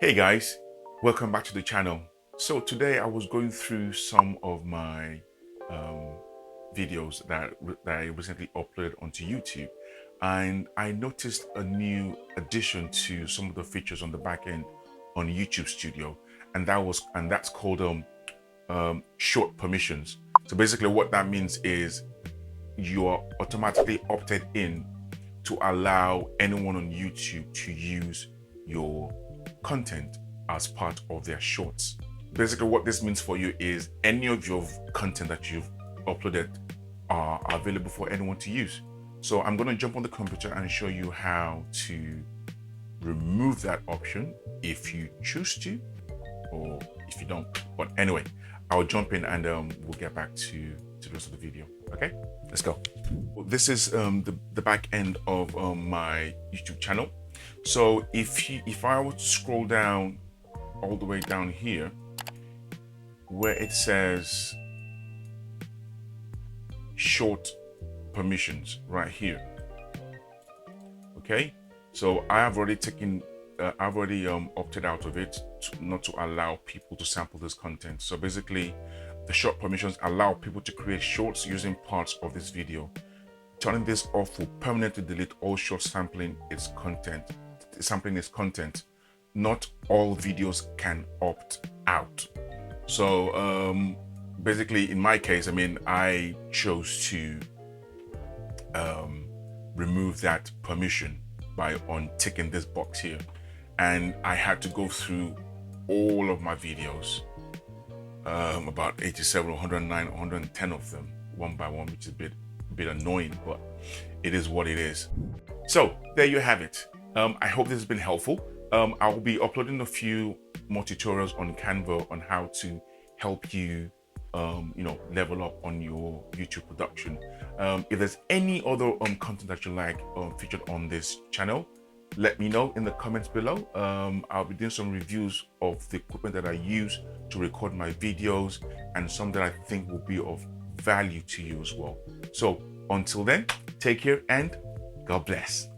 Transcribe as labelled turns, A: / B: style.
A: Hey guys, welcome back to the channel. So today I was going through some of my videos that I recently uploaded onto YouTube, and I noticed a new addition to some of the features on the back end on YouTube Studio, and that's called short permissions. So basically what that means is you are automatically opted in to allow anyone on YouTube to use your content as part of their shorts. Basically what this means for you is any of your content that you've uploaded are available for anyone to use. So I'm going to jump on the computer and show you how to remove that option if you choose to, or if you don't. But anyway, I'll jump in and we'll get back to the rest of the video. Okay, let's go. This is the back end of my YouTube channel. So if I were to scroll down all the way down here where it says short permissions right here, okay, so I have already taken I've already opted out of it not to allow people to sample this content. So basically the short permissions allow people to create shorts using parts of this video. Turning this off will permanently delete all short sampling its content. Not all videos can opt out. So basically in my case, I mean, I chose to remove that permission by unticking this box here, and I had to go through all of my videos, about 87, 109, 110 of them one by one, which is a bit annoying, but it is what it is. So there you have it. I hope this has been helpful. I will be uploading a few more tutorials on Canva on how to help you level up on your YouTube production. If there's any other content that you like featured on this channel, let me know in the comments below. I'll be doing some reviews of the equipment that I use to record my videos and some that I think will be of value to you as well. So until then, take care and God bless.